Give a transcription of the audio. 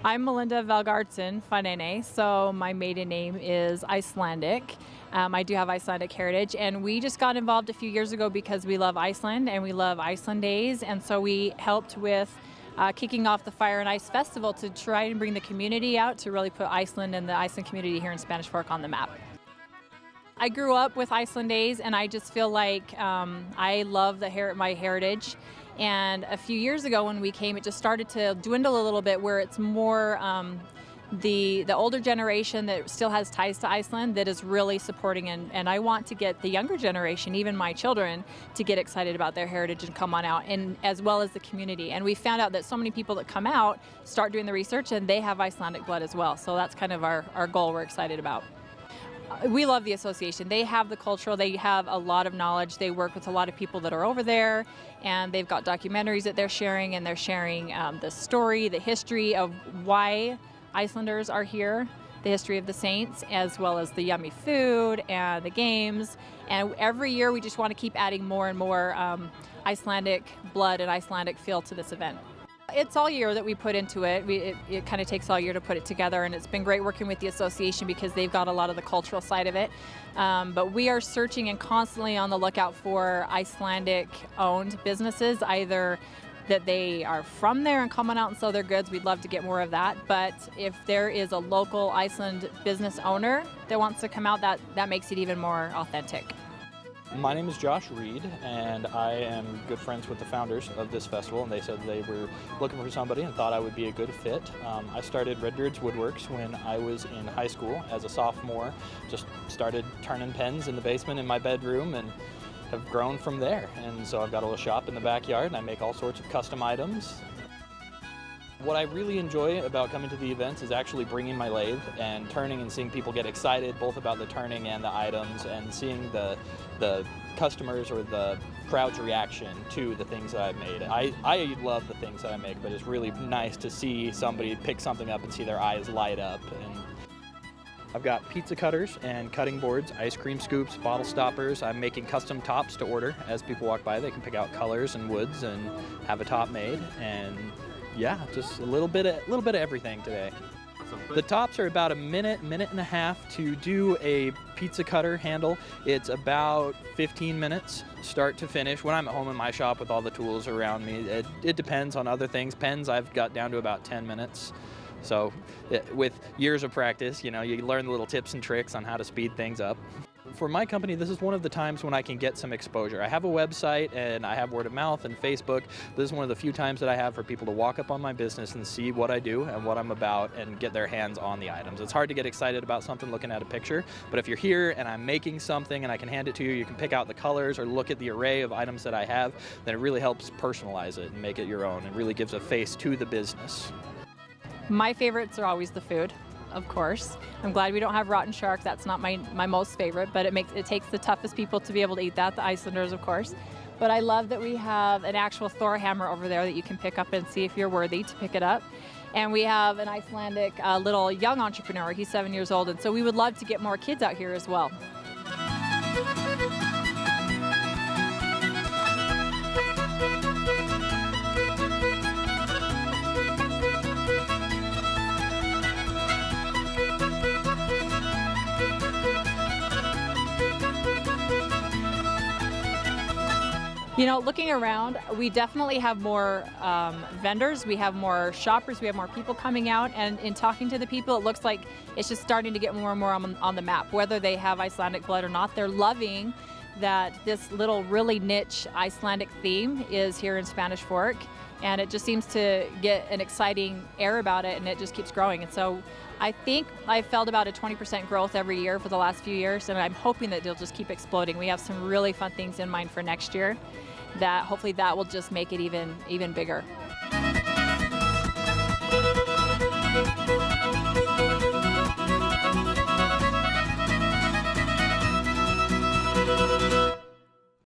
I'm Melinda Valgartson Fanene, so my maiden name is Icelandic. I do have Icelandic heritage, and we just got involved a few years ago because we love Iceland and we love Iceland Days, and so we helped with kicking off the Fire and Ice Festival to try and bring the community out to really put Iceland and the Iceland community here in Spanish Fork on the map. I grew up with Iceland Days, and I just feel like I love my heritage. And a few years ago when we came, it just started to dwindle a little bit, where it's more the older generation that still has ties to Iceland that is really supporting, and I want to get the younger generation, even my children, to get excited about their heritage and come on out, and as well as the community. And we found out that so many people that come out start doing the research and they have Icelandic blood as well. So that's kind of our goal we're excited about. We love the association. They have the cultural, they have a lot of knowledge. They work with a lot of people that are over there, and they've got documentaries that they're sharing, and they're sharing the story, the history of why Icelanders are here, the history of the saints, as well as the yummy food and the games. And every year we just want to keep adding more and more Icelandic blood and Icelandic feel to this event. It's all year that we put into it. It kind of takes all year to put it together, and it's been great working with the association because they've got a lot of the cultural side of it. But we are searching and constantly on the lookout for Icelandic-owned businesses, either that they are from there and coming out and sell their goods. We'd love to get more of that. But if there is a local Iceland business owner that wants to come out, that makes it even more authentic. My name is Josh Reed, and I am good friends with the founders of this festival, and they said they were looking for somebody and thought I would be a good fit. I started Redbeard's Woodworks when I was in high school as a sophomore. Just started turning pens in the basement in my bedroom and have grown from there. And so I've got a little shop in the backyard, and I make all sorts of custom items. What I really enjoy about coming to the events is actually bringing my lathe and turning and seeing people get excited both about the turning and the items, and seeing the customers or the crowd's reaction to the things that I've made. I love the things that I make, but it's really nice to see somebody pick something up and see their eyes light up. And I've got pizza cutters and cutting boards, ice cream scoops, bottle stoppers. I'm making custom tops to order. As people walk by, they can pick out colors and woods and have a top made. And yeah, just a little bit of everything today. The tops are about a minute and a half to do a pizza cutter handle. It's about 15 minutes start to finish. When I'm at home in my shop with all the tools around me, it depends on other things. Pens I've got down to about 10 minutes. So with years of practice, you learn the little tips and tricks on how to speed things up. For my company, this is one of the times when I can get some exposure. I have a website and I have word of mouth and Facebook. This is one of the few times that I have for people to walk up on my business and see what I do and what I'm about and get their hands on the items. It's hard to get excited about something looking at a picture, but if you're here and I'm making something and I can hand it to you, you can pick out the colors or look at the array of items that I have, then it really helps personalize it and make it your own and really gives a face to the business. My favorites are always the food, of course. I'm glad we don't have rotten shark. That's not my most favorite, but it takes the toughest people to be able to eat that, the Icelanders, of course. But I love that we have an actual Thor hammer over there that you can pick up and see if you're worthy to pick it up. And we have an Icelandic little young entrepreneur. He's 7 years old, and so we would love to get more kids out here as well. Looking around, we definitely have more vendors, we have more shoppers, we have more people coming out, and in talking to the people, it looks like it's just starting to get more and more on the map. Whether they have Icelandic blood or not, they're loving that this little really niche Icelandic theme is here in Spanish Fork, and it just seems to get an exciting air about it, and it just keeps growing. And so I think I've felt about a 20% growth every year for the last few years, and I'm hoping that they'll just keep exploding. We have some really fun things in mind for next year that hopefully that will just make it even bigger.